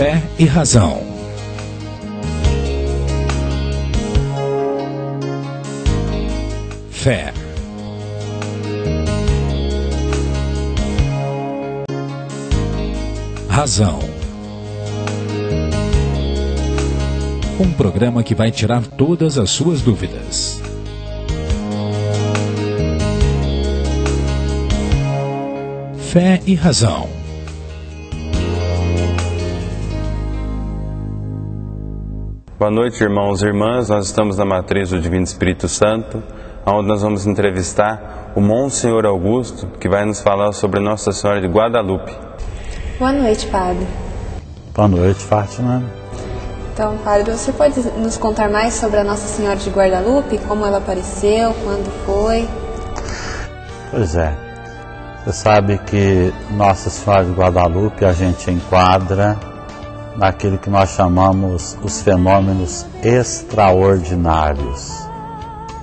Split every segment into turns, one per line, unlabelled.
Fé e razão. Fé. Razão. Um programa que vai tirar todas as suas dúvidas. Fé e razão.
Boa noite, irmãos e irmãs. Nós estamos na Matriz do Divino Espírito Santo, onde nós vamos entrevistar o Monsenhor Augusto, que vai nos falar sobre Nossa Senhora de Guadalupe.
Boa noite, padre.
Boa noite, Fátima.
Então, padre, você pode nos contar mais sobre a Nossa Senhora de Guadalupe? Como ela apareceu, quando foi?
Pois é. Você sabe que Nossa Senhora de Guadalupe a gente enquadra naquilo que nós chamamos os fenômenos extraordinários.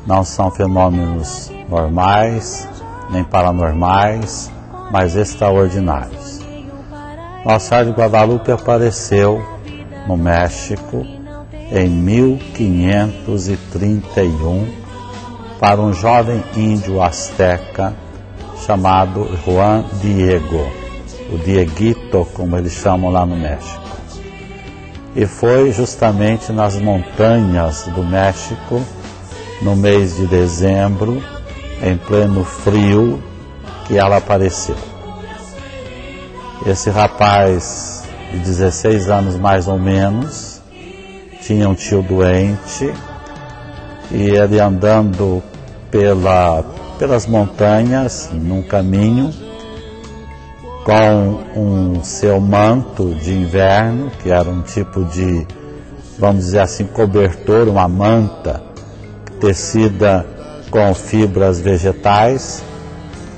Não são fenômenos normais, nem paranormais, mas extraordinários. Nossa Senhora de Guadalupe apareceu no México em 1531 para um jovem índio asteca chamado Juan Diego, o Dieguito, como eles chamam lá no México. E foi justamente nas montanhas do México, no mês de dezembro, em pleno frio, que ela apareceu. Esse rapaz de 16 anos mais ou menos, tinha um tio doente, e ele andando pelas montanhas, num caminho, com um seu manto de inverno, que era um tipo de, vamos dizer assim, cobertor, uma manta tecida com fibras vegetais.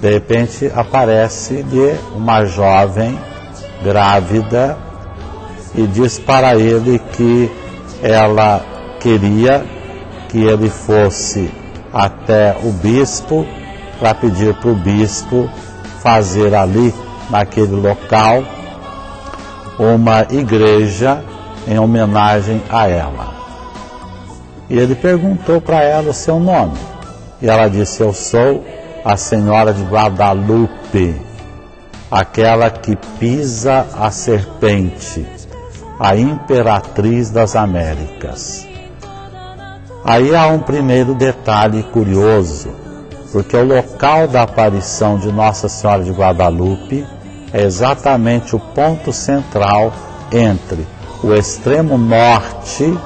De repente aparece-lhe uma jovem grávida e diz para ele que ela queria que ele fosse até o bispo para pedir para o bispo fazer ali, naquele local, uma igreja em homenagem a ela. E ele perguntou para ela o seu nome. E ela disse: eu sou a Senhora de Guadalupe, aquela que pisa a serpente, a imperatriz das Américas. Aí há um primeiro detalhe curioso, porque o local da aparição de Nossa Senhora de Guadalupe é exatamente o ponto central entre o extremo norte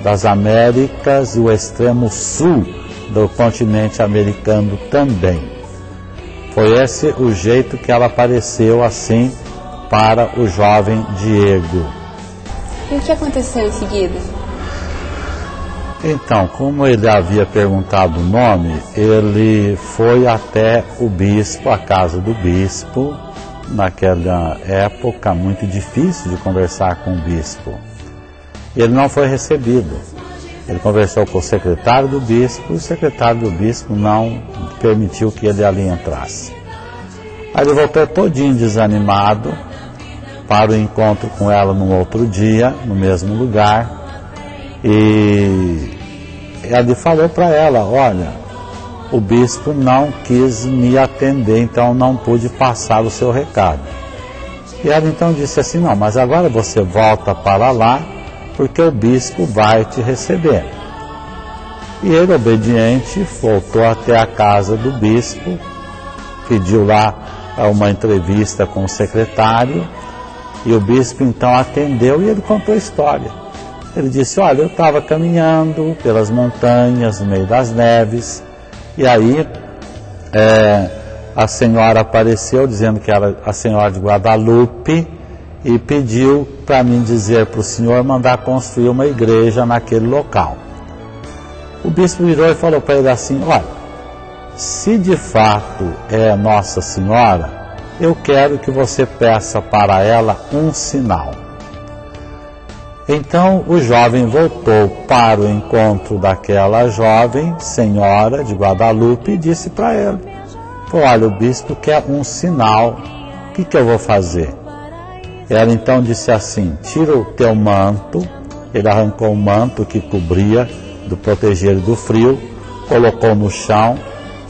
das Américas e o extremo sul do continente americano também. Foi esse o jeito que ela apareceu assim para o jovem Diego.
E o que aconteceu em seguida?
Então, como ele havia perguntado o nome, ele foi até o bispo, a casa do bispo, naquela época muito difícil de conversar com o bispo. E ele não foi recebido. Ele conversou com o secretário do bispo, e o secretário do bispo não permitiu que ele ali entrasse. Aí ele voltou todinho desanimado para o encontro com ela num outro dia, no mesmo lugar. E ele falou para ela: olha, o bispo não quis me atender, então não pude passar o seu recado. E ela então disse assim: não, mas agora você volta para lá, porque o bispo vai te receber. E ele, obediente, voltou até a casa do bispo, pediu lá uma entrevista com o secretário, e o bispo então atendeu e ele contou a história. Ele disse: olha, eu estava caminhando pelas montanhas, no meio das neves, e aí a senhora apareceu dizendo que era a Senhora de Guadalupe e pediu para mim dizer para o senhor mandar construir uma igreja naquele local. O bispo virou e falou para ele assim: olha, se de fato é Nossa Senhora, eu quero que você peça para ela um sinal. Então o jovem voltou para o encontro daquela jovem Senhora de Guadalupe e disse para ela: olha, o bispo quer um sinal, o que eu vou fazer? Ela então disse assim: tira o teu manto. Ele arrancou o manto que cobria, do proteger do frio, colocou no chão,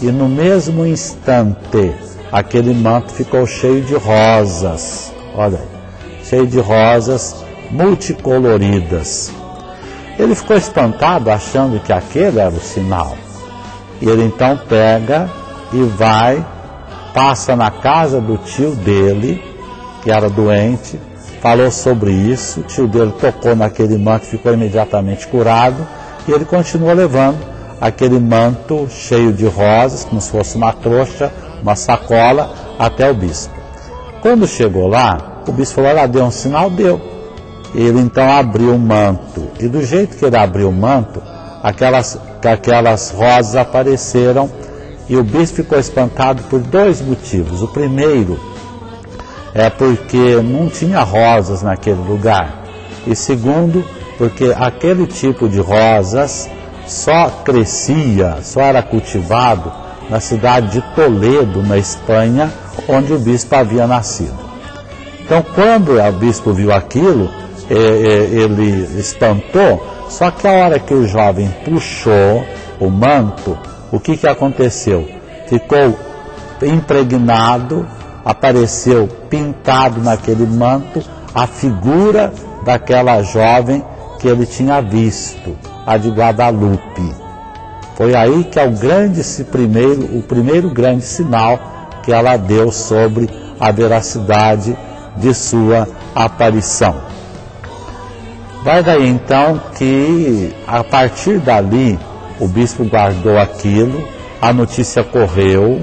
e no mesmo instante aquele manto ficou cheio de rosas. Olha aí, cheio de rosas multicoloridas. Ele ficou espantado, achando que aquele era o sinal. E ele então pega e vai, passa na casa do tio dele, que era doente, falou sobre isso. O tio dele tocou naquele manto, ficou imediatamente curado, e ele continuou levando aquele manto cheio de rosas, como se fosse uma trouxa, uma sacola, até o bispo. Quando chegou lá, o bispo falou: ela deu um sinal? Deu. Ele então abriu o manto, e do jeito que ele abriu o manto, aquelas rosas apareceram, e o bispo ficou espantado por dois motivos. O primeiro é porque não tinha rosas naquele lugar, e segundo, porque aquele tipo de rosas só crescia, só era cultivado na cidade de Toledo, na Espanha, onde o bispo havia nascido. Então, quando o bispo viu aquilo, ele espantou. Só que a hora que o jovem puxou o manto, o que aconteceu? Ficou impregnado, apareceu pintado naquele manto a figura daquela jovem que ele tinha visto, a de Guadalupe. Foi aí que é o primeiro grande sinal que ela deu sobre a veracidade de sua aparição. Vai daí então que, a partir dali, o bispo guardou aquilo, a notícia correu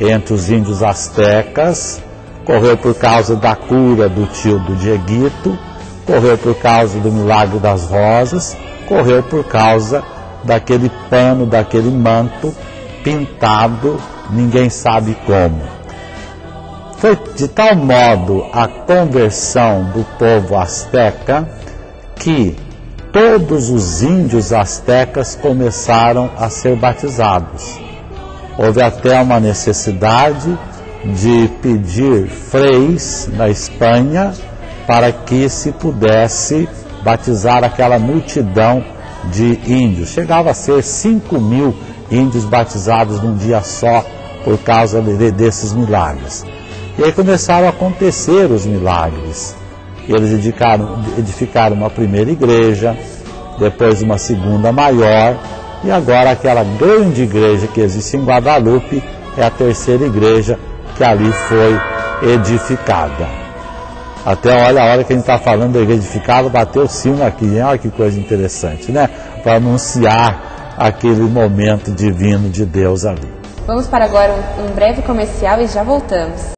entre os índios astecas, correu por causa da cura do tio do Dieguito, correu por causa do milagre das rosas, correu por causa daquele pano, daquele manto pintado, ninguém sabe como. Foi de tal modo a conversão do povo asteca que todos os índios astecas começaram a ser batizados. Houve até uma necessidade de pedir freis na Espanha para que se pudesse batizar aquela multidão de índios. Chegava a ser 5.000 índios batizados num dia só por causa desses milagres. E aí começaram a acontecer os milagres. Eles edificaram uma primeira igreja, depois uma segunda maior, e agora aquela grande igreja que existe em Guadalupe é a terceira igreja que ali foi edificada. Até olha, a hora que a gente está falando da igreja edificada, bateu o sino aqui, hein? Olha que coisa interessante, né? Para anunciar aquele momento divino de Deus ali.
Vamos para agora um breve comercial e já voltamos.